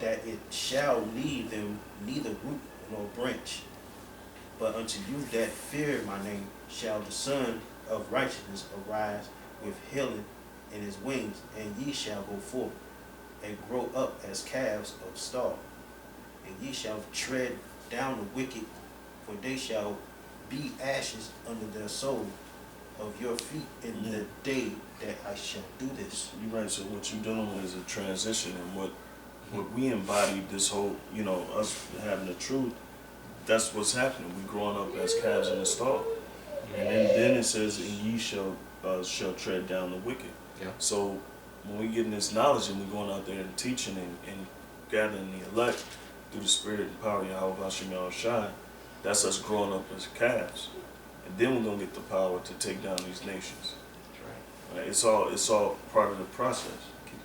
that it shall leave them neither root nor branch. But unto you that fear my name shall the Son of Righteousness arise with healing in his wings, and ye shall go forth and grow up as calves of star. And ye shall tread down the wicked, for they shall be ashes under their sole of your feet in the day that I shall do this. You're right. So what you're doing is a transition, and what we embody, this whole, us having the truth, that's what's happening. We growing up as calves in the stall. And then it says, and ye shall tread down the wicked. Yeah. So when we getting this knowledge and we're going out there and teaching and gathering the elect through the spirit and power of Yahweh Hashem Shai, that's us growing up as calves. And then we're gonna get the power to take down these nations. That's right. Right? It's all part of the process. Keep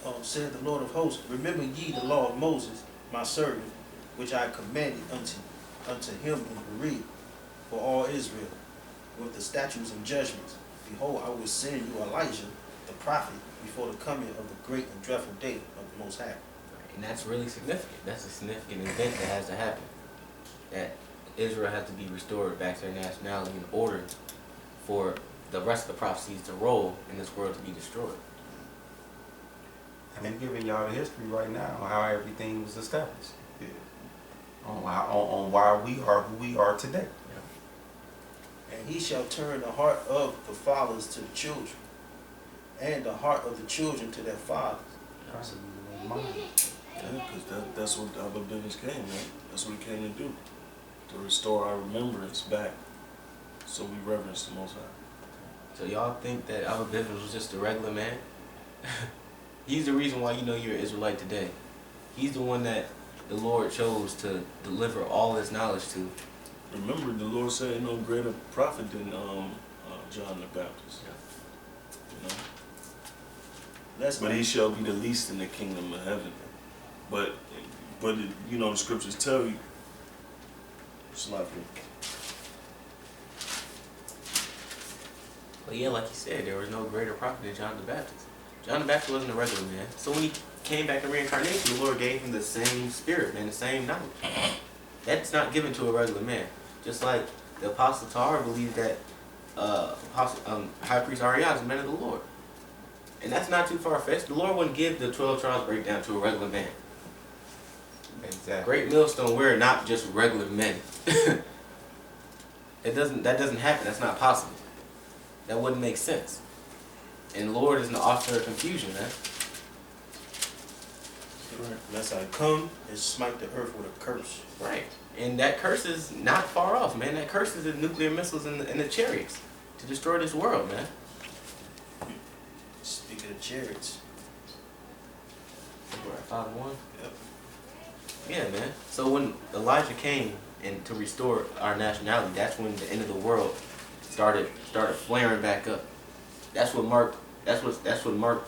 going. Said the Lord of hosts, remember ye the law of Moses, my servant, which I commanded unto him in Berea for all Israel, with the statutes and judgments. Behold, I will send you Elijah, the prophet, before the coming of the great and dreadful day of the Most High. And that's really significant. That's a significant event that has to happen. That Israel has to be restored back to their nationality in order for the rest of the prophecies to roll and this world to be destroyed. And I'm giving y'all the history right now on how everything was established. Yeah. On why we are who we are today. And he shall turn the heart of the fathers to the children, and the heart of the children to their fathers. Yeah, because that's what our business came, man. That's what he came to do. To restore our remembrance back so we reverence the Most High. So y'all think that Abba Bivens was just a regular man? He's the reason why you're an Israelite today. He's the one that the Lord chose to deliver all his knowledge to. Remember, the Lord said no greater prophet than John the Baptist. Yeah. But he shall be the least in the kingdom of heaven. But the scriptures tell you. But yeah, like you said, there was no greater prophet than John the Baptist. John the Baptist wasn't a regular man. So when he came back in Reincarnation, the Lord gave him the same spirit, man, the same knowledge. That's not given to a regular man. Just like the Apostle Tar believed that High Priest Ariah is a man of the Lord. And that's not too far-fetched. The Lord wouldn't give the 12 tribes breakdown to a regular man. Exactly. Great millstone, we're not just regular men. That doesn't happen. That's not possible. That wouldn't make sense. And the Lord is an author of confusion, man. Lest I come and smite the earth with a curse. Right. And that curse is not far off, man. That curse is the nuclear missiles and the chariots to destroy this world, man. Speaking of chariots. We're at 5-1. Yep. Yeah, man. So when Elijah came and to restore our nationality, that's when the end of the world started flaring back up. That's what marked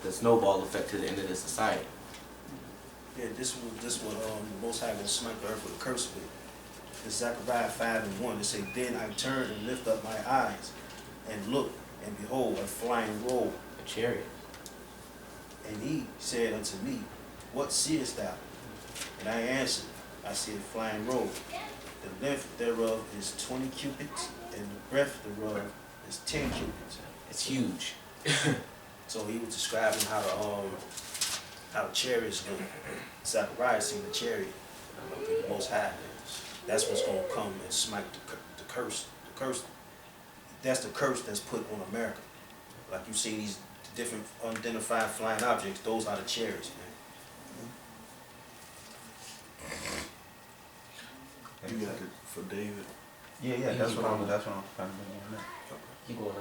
the snowball effect to the end of the society. Yeah, this one the Most High will smite the earth with a curse with. In Zechariah 5:1, it say, Then I turned and lift up my eyes, and looked, and behold, a flying roll. A chariot. And he said unto me, What seest thou? And I answered, I see a flying roll. The length thereof is 20 cubits, and the breadth thereof is 10 cubits. It's huge. So he was describing how the chariots look. Zechariah seen the chariot up in the Most High. That's what's going to come and smite the curse. The curse. That's the curse that's put on America. Like you see these different unidentified flying objects. Those are the chariots, man. You got it for David. Yeah, that's what I'm trying to bring in. Keep going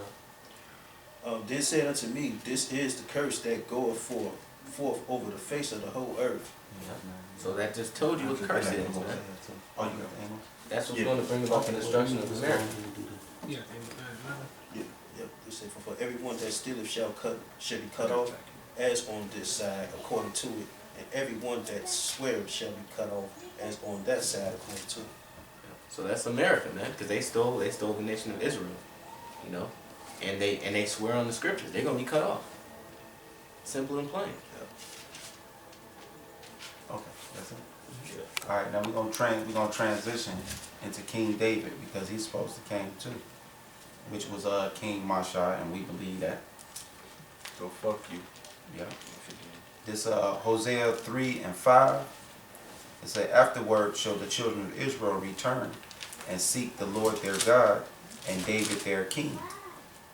on. Then said unto me, This is the curse that goeth forth over the face of the whole earth. Yeah. So that just told you what the curse is, man. Oh, you got the animals? That's what's going to bring about the destruction of America. Yep. It said, For everyone that stealeth shall be cut off, as on this side according to it, and everyone that sweareth shall be cut off, as on that side according to it. So that's America, man, because they stole the nation of Israel, and they swear on the scriptures they're gonna be cut off. Simple and plain. That's it. Yeah. All right, now we're gonna transition into King David because he's supposed to came too, which was King Masha, and we believe that. Go fuck you. Yeah. This Hosea 3:5. It said, "Afterward shall the children of Israel return and seek the Lord their God and David their king,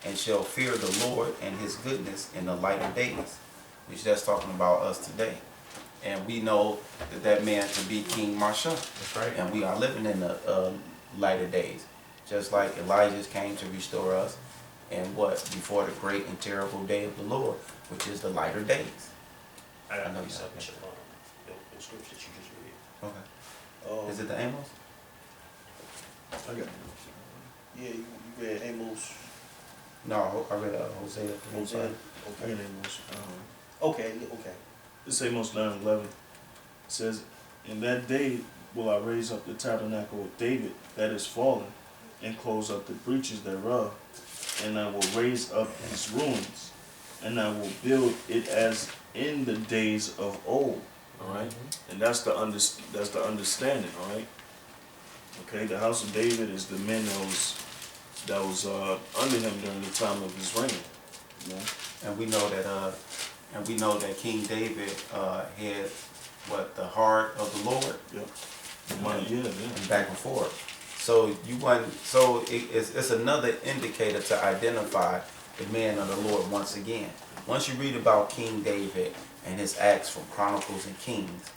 and shall fear the Lord and his goodness in the lighter days," which that's talking about us today. And we know that that man can be King Masha. That's right. And we are living in the lighter days. Just like Elijah came to restore us, and what? Before the great and terrible day of the Lord, which is the lighter days. I got I know to you something, have the scripture that you just read. Okay. Is it the Amos? I got it. Yeah, you read Amos. No, I read Hosea. Hosea. I got Amos. Okay, okay. It's Amos 9:11. It says, "In that day will I raise up the tabernacle of David that is fallen, and close up the breaches thereof, and I will raise up his ruins, and I will build it as in the days of old." All right, and that's the understanding. All right. Okay, the house of David is the men that was under him during the time of his reign. You know? And we know that King David had what, the heart of the Lord. Yep. And back and forth. So it's another indicator to identify the man of the Lord once again. Once you read about King David and his acts from Chronicles and Kings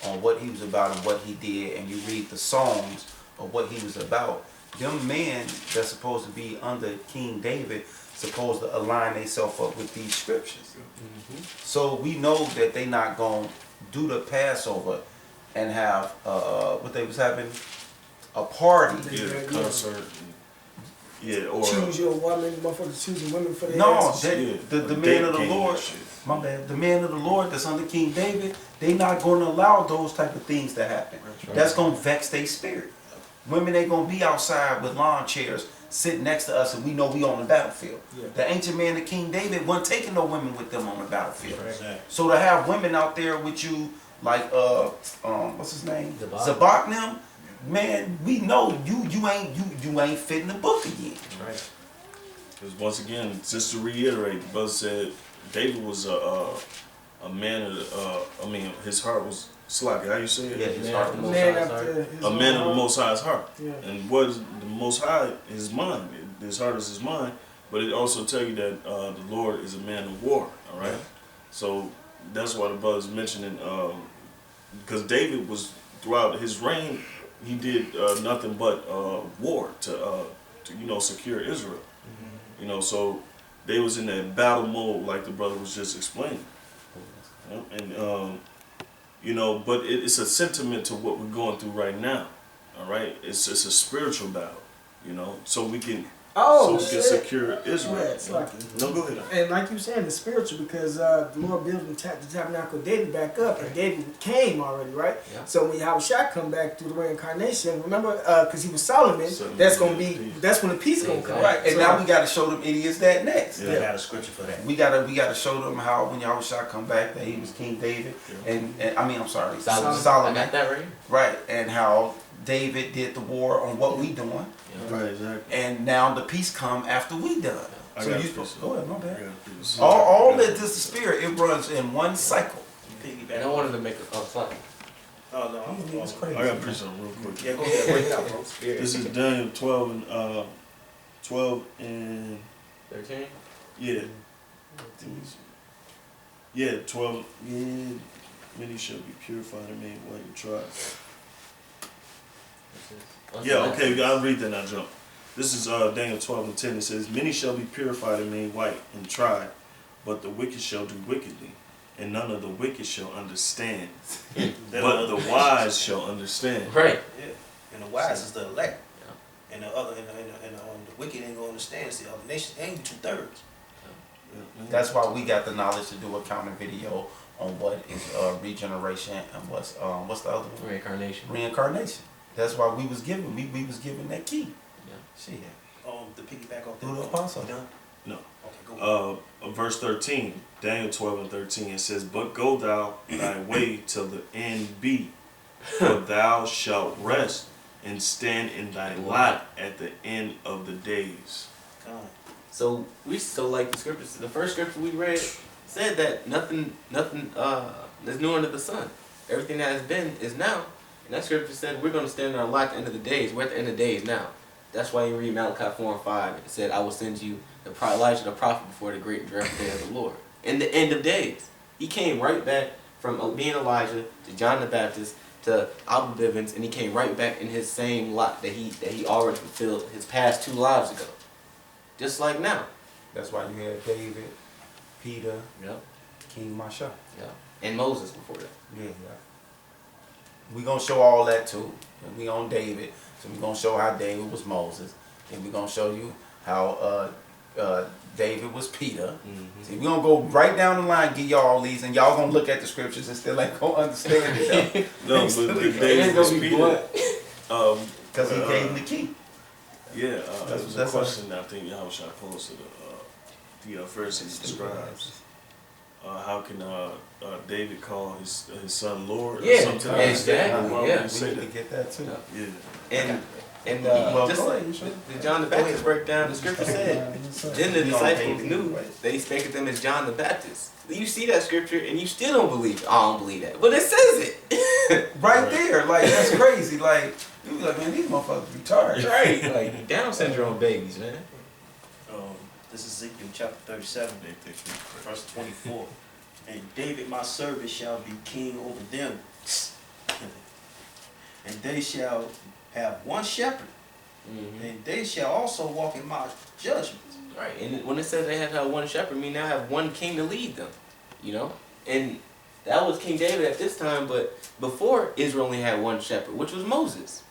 on what he was about and what he did, and you read the Psalms of what he was about, them men that's supposed to be under King David supposed to align themselves up with these scriptures. So we know that they not going to do the Passover and have what they was having, a party. Yeah, concert. Yeah, or Choose your woman, motherfuckers choosing women for their No, asses. the man of the Lord, my bad, the man of the Lord that's under King David, they not going to allow those type of things to happen. That's going to vex their spirit. Women ain't going to be outside with lawn chairs sitting next to us and we know we on the battlefield. Yeah. The ancient man of King David wasn't taking no women with them on the battlefield. Exactly. So to have women out there with you, like what's his name? Zabak. Them, man, we know you ain't fitting the book again. Right. because once again, just to reiterate, the brother said David was a man of I mean, his heart was slack. How you say it? Yeah, his heart was Man after his A own man of the heart. Most High's heart. Yeah. And what is the Most High? His mind. His heart is his mind. But it also tell you that the Lord is a man of war. All right. So that's why the brother's mentioning because David was throughout his reign, he did nothing but war to secure Israel. You know, so they was in that battle mode, like the brother was just explaining. And but it's a sentiment to what we're going through right now. All right, it's a spiritual battle. So we can secure Israel. Yeah, it's like, No, go ahead. and like you saying, it's spiritual because the Lord built the tabernacle of David back up, and David came already, right? Yeah. So when Yahushua come back through the reincarnation, remember, because he was Solomon, that's when the peace gonna come. right. And So- now we got to show them idiots that next. I got a scripture for that. We gotta show them how when Yahushua come back that he was King David, and I mean I'm sorry, I Solomon, got that right here. right? And how David did the war on what we doing, Right, exactly. and now the peace come after we done. I So got you this. go ahead, my I bad. got this. All that is the spirit. It runs in one cycle. Piggyback. And I wanted to make a slide. Oh no, I'm It's crazy. I got to preach something real quick. Yeah, go ahead, break it out, bro. This is Daniel 12 and 13? yeah. Yeah, 12. Yeah, many shall be purified and made white and tried. Yeah, okay, I'll read that now, jump. This is Daniel 12 and 10. It says, "Many shall be purified and made white and tried, but the wicked shall do wickedly, and none of the wicked shall understand. But the wise shall understand." Right. Yeah, and the wise is the elect, and the other, and the wicked ain't gonna understand. It's the other nations. Ain't 2/3. That's why we got the knowledge to do a counter video on what is regeneration and what's the other one? Reincarnation. Reincarnation. That's why we was given that key. Yeah. Shit. The piggyback off Do the that. apostle. You done? No. Okay, go Verse 13, Daniel 12 and 13, it says, "But go thou thy way till the end be, for thou shalt rest and stand in thy lot at the end of the days." God. So like the scriptures, the first scripture we read said that nothing is new under the sun. Everything that has been is now. And that scripture said we're going to stand in our lot at the end of the days. We're at the end of the days now. That's why you read Malachi 4 and 5. It said, "I will send you Elijah the prophet before the great and dreadful day of the Lord." In the end of days. He came right back from being Elijah to John the Baptist to Abba Bivens, and he came right back in his same lot that he already fulfilled his past 2 lives ago. Just like now. That's why you had David, Peter, Yep. King Masha. Yeah. And Moses before that. Yeah. We gonna show all that too. And we on David, so we gonna show how David was Moses, and we gonna show you how David was Peter. See, we gonna go right down the line, give y'all these, and y'all gonna look at the scriptures and still ain't gonna understand it. No, but David was Peter. Because he gave him the key. Yeah, that was a question I think Yahushua posed to the Pharisees and scribes. How can David call his son Lord? Or Yeah, something like exactly. Why would Yeah. he say We that? need to get that too. Yeah. And Well, just go like ahead, sure. the John the Baptist breakdown, the scripture said, then the disciples knew that he spake of them as John the Baptist. You see that scripture and you still don't believe it. I don't believe that. But it says it. Right there, like that's crazy. Like you be like, man, these motherfuckers retarded. Right. Like Down syndrome babies, man. This is Ezekiel chapter 37, verse 24. "And David my servant shall be king over them, and they shall have one shepherd, and they shall also walk in my judgments." Right. And when it says they have to have one shepherd, I mean now have one king to lead them. You know? And that was King David at this time, but before Israel only had one shepherd, which was Moses.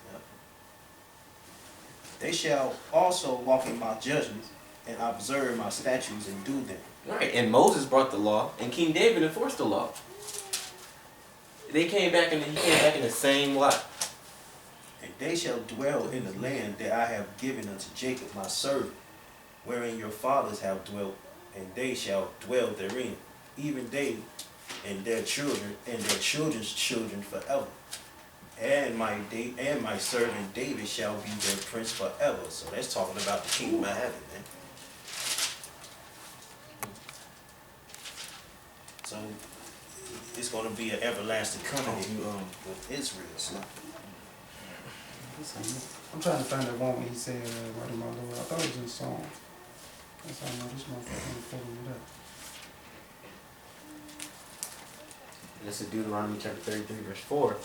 "They shall also walk in my judgments, and observe my statutes and do them." Right, and Moses brought the law, and King David enforced the law. He came back in the same lot. "And they shall dwell in the land that I have given unto Jacob my servant, wherein your fathers have dwelt, and they shall dwell therein, even they and their children and their children's children forever. And my servant David shall be their prince forever." So that's talking about the kingdom of heaven, man. So it's going to be an everlasting covenant with Israel. So. I'm trying to find that one when he said, "Right in my Lord." I thought it was in Psalm. That's how I know this motherfucker ain't pulling it up. This is Deuteronomy chapter 33, verse 4.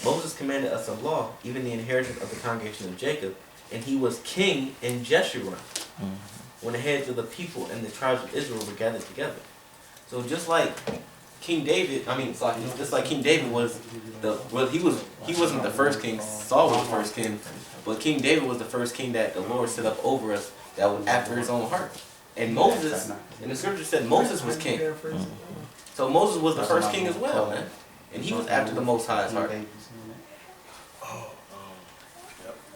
"Moses commanded us a law, even the inheritance of the congregation of Jacob, and he was king in Jeshurun, when the heads of the people and the tribes of Israel were gathered together." So just like King David, just like King David was he wasn't the first king. Saul was the first king, but King David was the first king that the Lord set up over us that was after his own heart. And Moses, and the scripture said Moses was king. So Moses was the first king as well, man. And he was after the Most High's heart.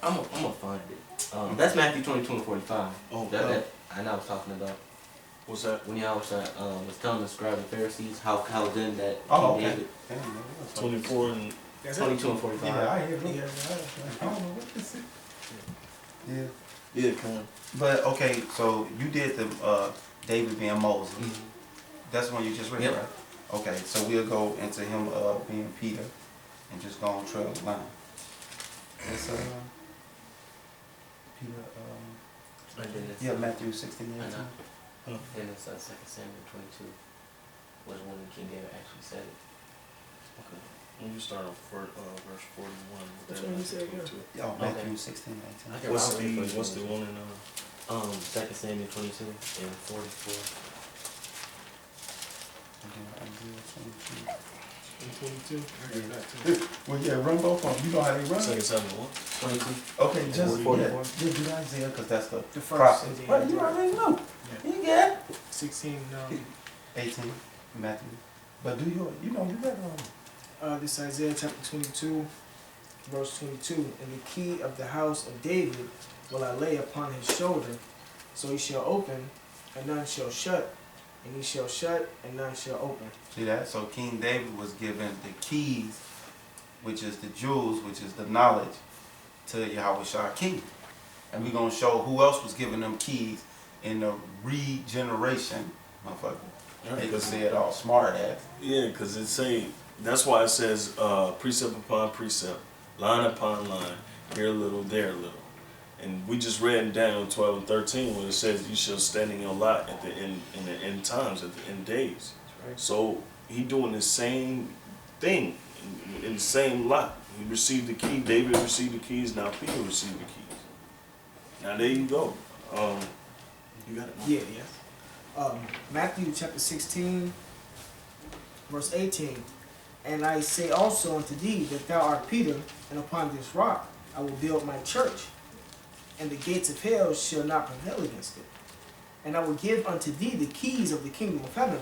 I'm gonna find it. That's Matthew 22 and 45. That I know I was talking about. What's that? When y'all was telling the scribes and Pharisees how then that King David 24 and 22 and 45. Yeah, I hear it. I don't know what this is. Yeah. yeah, come on. But okay, so you did the David being Moses. That's one you just read, Yep. right? Okay, so we'll go into him being Peter and just go on trail the line. It's Peter. Yeah, Matthew 16 and 18. And it's 2 Samuel 22 was when King David actually said it. Okay. When you start off verse 41. Which one you said, yeah? Oh, Matthew 16 and 18. What's the one in 2 Samuel 22 and 44. In 22. I heard that too. Well, yeah, run both of them. You know how they run. 2 Samuel 22. Okay, just 44. yeah, do Isaiah because that's the The prophet. first. Well, you already know. Yeah. You got 16. 18, Matthew. But do you know you got This is Isaiah chapter 22, verse 22. "And the key of the house of David will I lay upon his shoulder, so he shall open and none shall shut, and he shall shut, and none shall open. See that? So King David was given the keys, which is the jewels, which is the knowledge, to Yahweh Shah King. And we're going to show who else was giving them keys in the regeneration, motherfucker. They could say it all smart ass. Yeah, because it say, that's why it says precept upon precept, line upon line, here a little, there a little. And we just read in Daniel 12 and 13 when it says you shall stand in your lot at the end, in the end times, at the end days. Right. So he doing the same thing in the same lot. He received the key, David received the keys, now Peter received the keys. Now there you go. You got it? Yeah, yes. Matthew chapter 16, verse 18. And I say also unto thee that thou art Peter, and upon this rock I will build my church, and the gates of hell shall not prevail against it. And I will give unto thee the keys of the kingdom of heaven,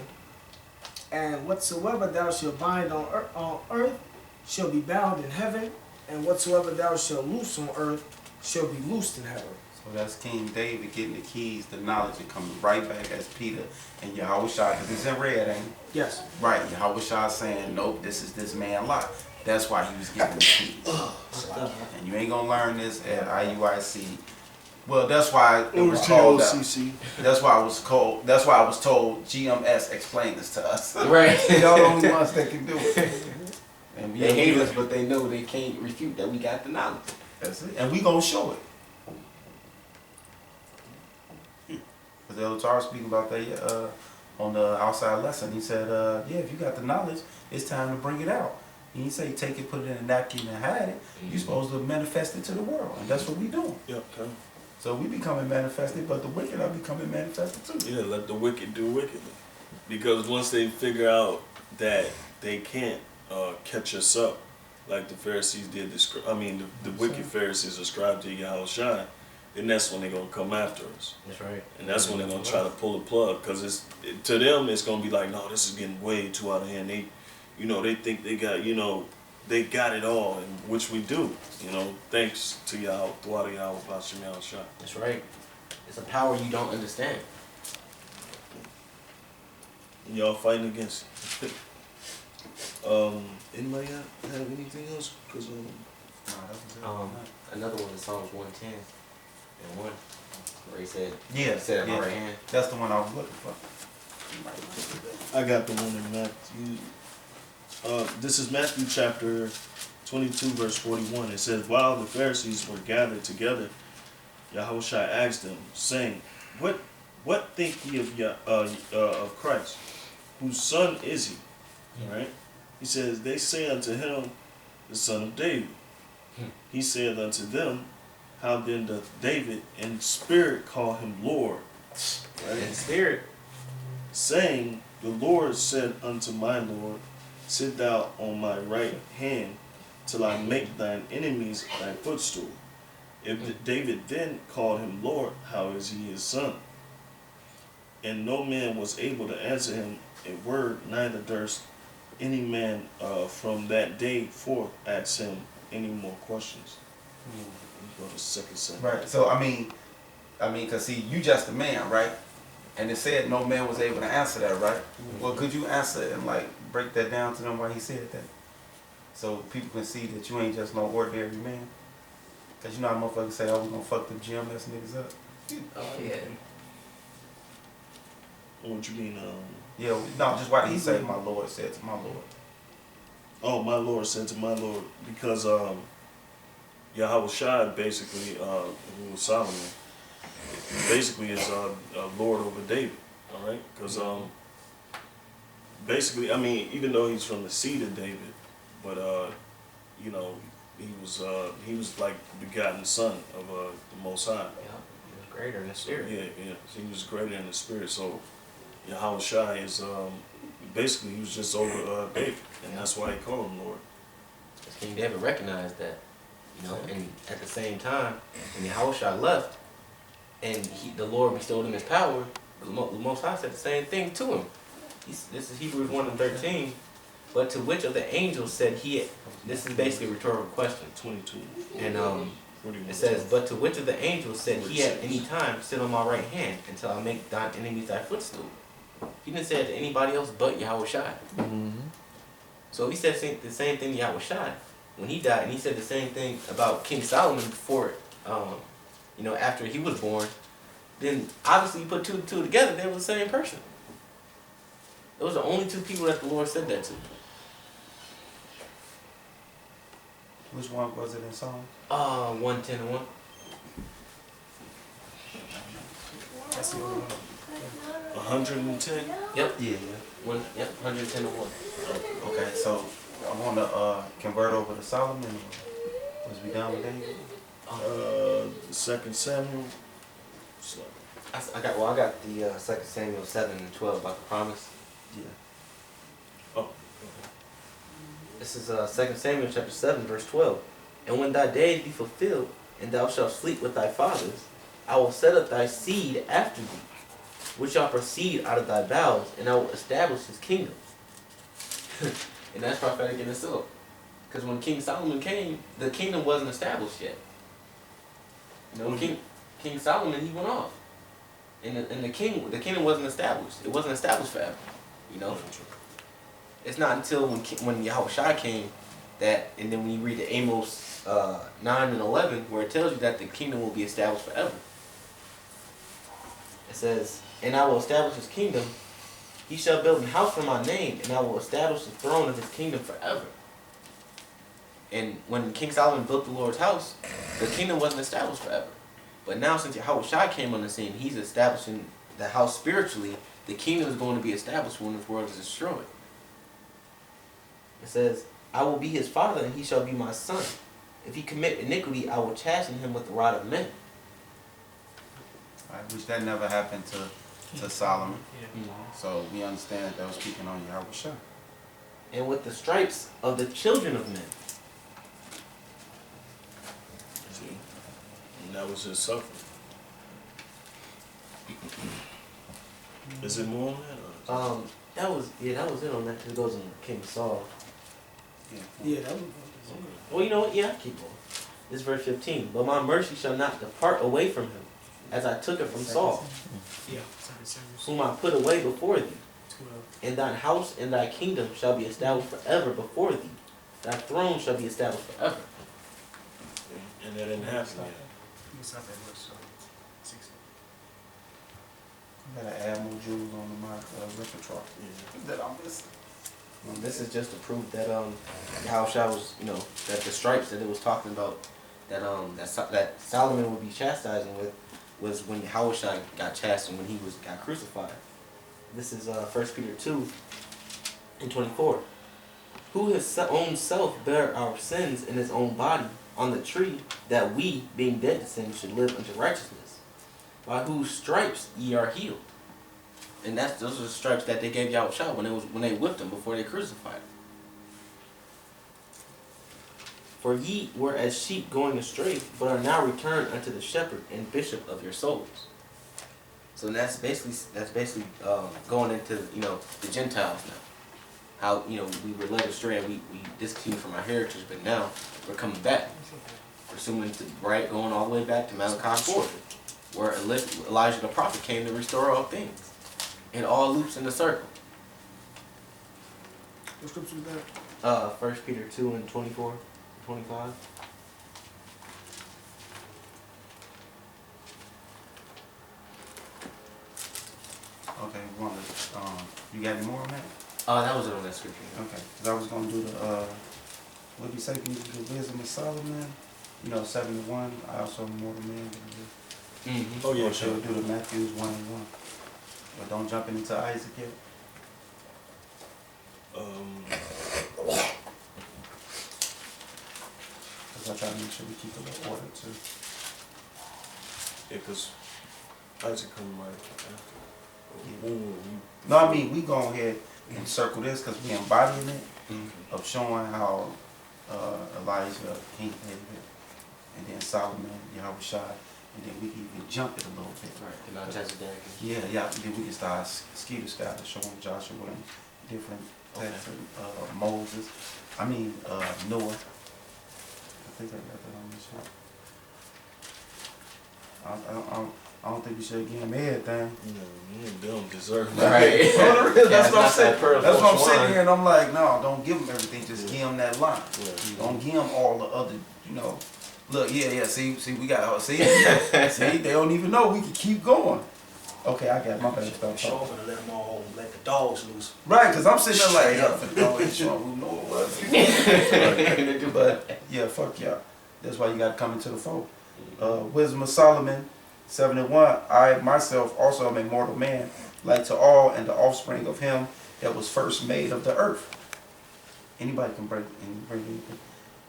and whatsoever thou shalt bind on earth shall be bound in heaven, and whatsoever thou shalt loose on earth shall be loosed in heaven. So that's King David getting the keys, the knowledge, and coming right back as Peter and Yahweh Shah, because it's in red, ain't it? Yes. Right, Yahweh Shah saying, nope, this is this man lot. That's why he was giving the keys. And you ain't gonna learn this at IUIC. Well, that's why it was called GOCC. That's why I was told GMS explained this to us. Right. Y'all the only ones that can do it. And They hate us, but they know they can't refute that we got the knowledge. That's it. And we gonna show it. Because Elder Tar speaking about that on the outside lesson. He said, yeah, if you got the knowledge, it's time to bring it out. He didn't say take it, put it in a napkin and hide it. You're supposed to manifest it to the world. And that's what we doing. Yep, okay. So we becoming manifested, but the wicked are becoming manifested too. Yeah, let the wicked do wickedly. Because once they figure out that they can't catch us up, like the Pharisees did, the wicked Pharisees ascribed to Yahweh Shai, then that's when they're going to come after us. That's right. And that's when they're going to try to pull the plug. Because to them, it's going to be like, no, this is getting way too out of hand. They, they think they got, they got it all, and which we do, thanks to Yahweh, throughout Yahweh, Bashem Yahweh Shai. That's right. It's a power you don't understand. And y'all fighting against it. Anybody have anything else? Cause Another one is Psalms 110 and 1, where he said, Yeah, said at my yeah. right hand. That's the one I was looking for. I got the one in Matthew. This is Matthew chapter 22, verse 41. It says, while the Pharisees were gathered together, Yahushua asked them, saying, What think ye of Christ? Whose son is he? Right? He says, they say unto him, the son of David. He said unto them, how then doth David in spirit call him Lord? Right? In spirit. Saying, the Lord said unto my Lord, sit thou on my right hand, till I make thine enemies thy footstool. If David then called him Lord, how is he his son? And no man was able to answer him a word, neither durst any man from that day forth ask him any more questions. Go to second sentence. Right. So I mean, cause see, you just a man, right? And it said no man was able to answer that, right? Well, could you answer it and like break that down to them why he said that, so people can see that you ain't just no ordinary man? Cause you know how motherfuckers say, "Oh, we gonna fuck them GMS niggas up." Oh, yeah. What you mean? Yeah, no, just why did he say, "My Lord said to my Lord"? Oh, my Lord said to my Lord, because Yahweh Shai basically, who was Solomon, basically is Lord over David. All right, because basically, I mean, even though he's from the seed of David, but he was like the begotten son of the Most High. Yeah, he was greater in the spirit. Yeah. So he was greater in the spirit. So Yahweh Shai is basically he was just over David, and that's why he called him Lord. King David recognized that, and at the same time, when Yahushua left, and the Lord bestowed him his power, the Most High said the same thing to him. This is Hebrews 1 and 13. But to which of the angels said he? This is basically a rhetorical question. 22. And What do you It want says, to but to which of the angels said he at 46. any time, sit on my right hand until I make thine enemies thy footstool? He didn't say it to anybody else but Yahweh Shai. So he said the same thing to Yahweh Shai when he died, and he said the same thing about King Solomon before, after he was born. Then obviously you put two and two together, they were the same person. Those are the only two people that the Lord said that to. Which one was it in Psalms? 110 and 1. That's the only one. 110? Yep. Yeah. 110 and 1. Okay, so I want to convert over to Solomon. Or was we done with David? 2 Samuel. So, I got the 2 Samuel 7 and 12 about the promise. Yeah. oh, This is 2 Samuel chapter 7 verse 12. And when thy days be fulfilled, and thou shalt sleep with thy fathers, I will set up thy seed after thee, which shall proceed out of thy bowels, and I will establish his kingdom. And that's prophetic in itself. Because when King Solomon came, the kingdom wasn't established yet. King Solomon, he went off. And the kingdom wasn't established. It wasn't established forever. It's not until when Yahweh Shai came that, and then when you read the Amos 9 and 11, where it tells you that the kingdom will be established forever. It says, and I will establish his kingdom. He shall build an house for my name, and I will establish the throne of his kingdom forever. And when King Solomon built the Lord's house, the kingdom wasn't established forever. But now since Yahweh Shai came on the scene, he's establishing the house spiritually. The kingdom is going to be established when this world is destroyed. It says, I will be his father, and he shall be my son. If he commit iniquity, I will chasten him with the rod of men. Right, which that never happened to Solomon. Yeah. So we understand that was speaking on Yahweh Shai. And with the stripes of the children of men. see? And that was his suffering. Is it more on that? Or That was it on that. It goes on King Saul. Yeah, that was. Well, you know what? Yeah, I keep going. This is verse 15. But my mercy shall not depart away from him, as I took it from Saul, Yeah. whom I put away before thee. 12. And thine house and thy kingdom shall be established forever before thee. Thy throne shall be established forever. and that didn't happen yet. It's not that much, so 60. You gotta add more jewels on my repertoire. Yeah. That I'm missing. This is just to prove that Yahushua was, that the stripes that it was talking about, that Solomon would be chastising with, was when Yahushua got chastened when he got crucified. This is 1 Peter 2 and 24. Who his own self bare our sins in his own body on the tree, that we, being dead to sin, should live unto righteousness, by whose stripes ye are healed. And those are the stripes that they gave Yahushua when they whipped him before they crucified him. For ye were as sheep going astray, but are now returned unto the shepherd and bishop of your souls. So that's basically going into the Gentiles now. How we were led astray and we discontinued from our heritage, but now we're coming back. Pursuing going all the way back to Malachi 4, where Elijah the prophet came to restore all things. It all loops in the circle. What scripture is that? 1 Peter 2 and 24, 25. Okay, you got any more on that? That was it on that scripture. Okay, because I was going to do what did you say, can you do the wisdom of Solomon? 7 to 1. I also am more man. Mm-hmm. Oh yeah, Or should we do the Matthews 1 and 1? But don't jump into Isaac yet. Because I try to make sure we keep a little order too. Yeah, because Isaac come right after. Yeah. Ooh, No, I mean, we go ahead and circle this because we embodying it of showing how Elijah, King David, and then Solomon, Yahweh Shai, and then we can even jump it a little bit. Right, the Melchizedek. Yeah, then we can start skeeter style showing Joshua and different types of Moses. Noah. I think I got that on this one. I don't think we should give him everything. They don't deserve it. Right. That's what I'm saying. Pearl That's what I'm Force sitting One. here and I'm like, no, don't give him everything. Just give him that line. Yeah. Don't give him all the other, you know. Look, yeah. See, we got. See, see, they don't even know we can keep going. Okay, I got my bad stuff. Show up and let them all, let the dogs loose. Right, because I'm sitting there like, yeah, for the dog ain't showing who know it was. But yeah, fuck y'all. That's why you got to come into the fold. Wisdom of Solomon 7:1. I myself also am a mortal man, like to all, and the offspring of him that was first made of the earth. Anybody can bring anything.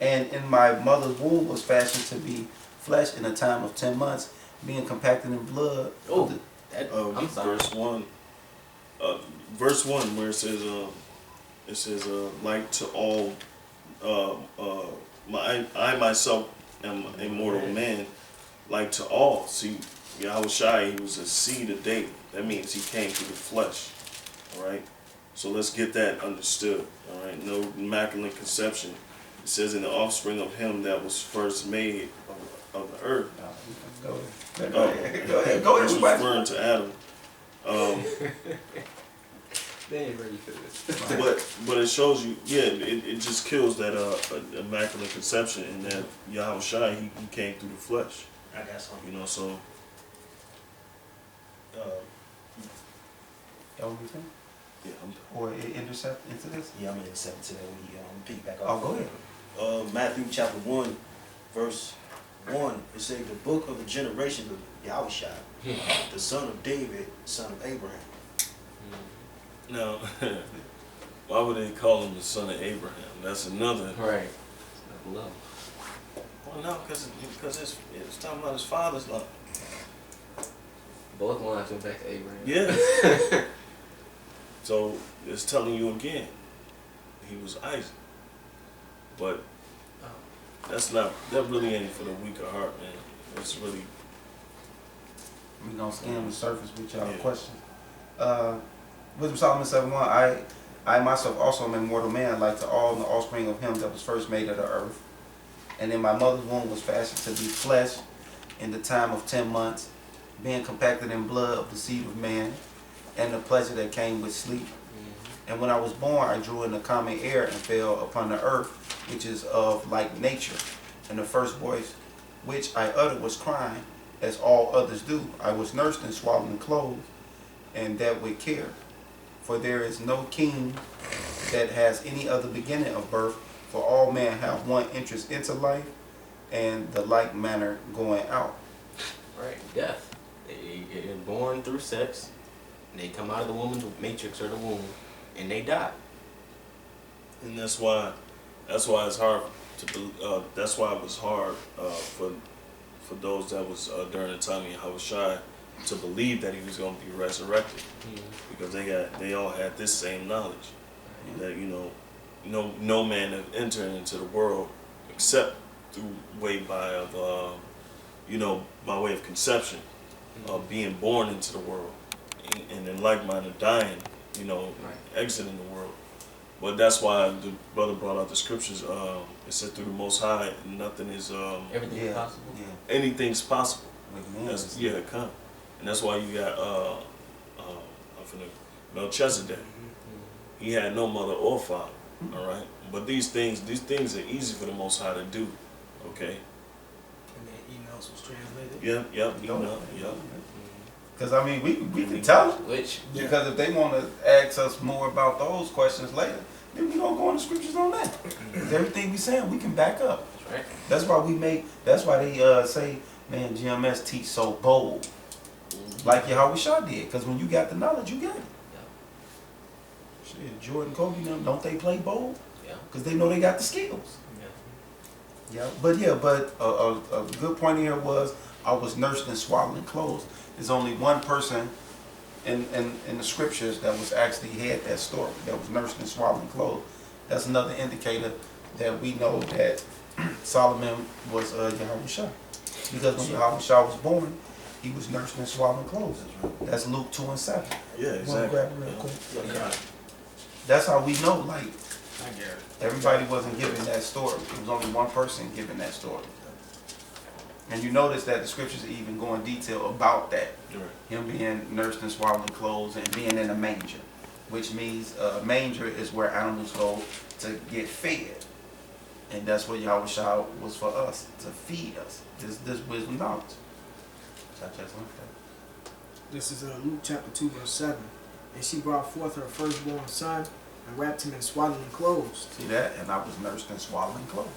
And in my mother's womb was fashioned to be flesh in a time of 10 months, being compacted in blood. Oh, I'm sorry. Verse 1 where it says, like to all, I myself am a mortal man, like to all. See, Yahushua, he was a seed of David. That means he came through the flesh. All right. So let's get that understood. All right. No immaculate conception. It says in the offspring of him that was first made of the earth. Go ahead. This was referring to Adam. They ain't ready for this. But it shows you, it just kills that immaculate conception, and that Yahushua, he came through the flesh. I got something. You know, so yeah, Or intercept into this? Yeah, I'm in 7 today. We pick back Oh, off. go ahead. Matthew chapter 1, verse 1. It says the book of the generations of Yahushua, the son of David, son of Abraham. now, why would they call him the son of Abraham? That's another. Right. Love. Well, no, because it's talking about his father's line. Both lines went back to Abraham. Yeah. So it's telling you again, he was Isaac. But that really ain't for the weak of heart, man. It's really. We're going to scan the surface with y'all Yeah. questions. Wisdom Solomon 7:1. I myself also am a mortal man, like to all, and the offspring of him that was first made of the earth. And in my mother's womb was fashioned to be flesh in the time of 10 months, being compacted in blood of the seed of man, and the pleasure that came with sleep. And when I was born, I drew in the common air and fell upon the earth, which is of like nature. And the first voice which I uttered was crying, as all others do. I was nursed and swallowed and clothed, and that with care. For there is no king that has any other beginning of birth, for all men have one interest into life, and the like manner going out. Right. Death. They're born through sex. And they come out of the woman's matrix or the womb, and they die. And that's why it's hard to. That's why it was hard for those that was during the time of Yahushua to believe that he was going to be resurrected, because they all had this same knowledge that no man have entered into the world except through way by way of conception, being born into the world, and in like manner dying, exiting the world. But that's why the brother brought out the scriptures. It said through the Most High, nothing is Everything is possible. Yeah. anything's possible. That's, Come. And that's why you got Melchizedek. He had no mother or father. All right, but these things are easy for the Most High to do. Okay. And then emails was translated. Yep. because I mean, we can tell them. Which Because if they want to ask us more about those questions later, then we gonna go in the scriptures on that. 'Cause everything we saying, we can back up. that's right. That's why they say, man, GMS teach so bold, like Yahushua did. Because when you got the knowledge, you got it. Shit, Jordan, Kobe, don't they play bold? Yeah. Because they know they got the skills. Yeah. Yeah, but a good point here was I was nursed and swallowed and closed. There's only one person in the scriptures that was actually had that story, that was nursed and swallowed and closed. That's another indicator that we know that Solomon was Yahushua. Because when Yahushua was born, he was nursed and swallowed and closed. That's Luke 2:7. Yeah, Wanna exactly. grab it real quick? Yeah. That's how we know, like, I get it. everybody wasn't given that story. It was only one person giving that story. And you notice that the scriptures even go in detail about that. Right. Him being nursed and swaddled in clothes and being in a manger, which means manger is where animals go to get fed. And that's what Yahweh Shah was for us, to feed us. This wisdom knowledge. So I just learned that. This is Luke chapter 2, verse 7. And she brought forth her firstborn son and wrapped him in swaddling clothes. See that? And I was nursed and swaddled in clothes.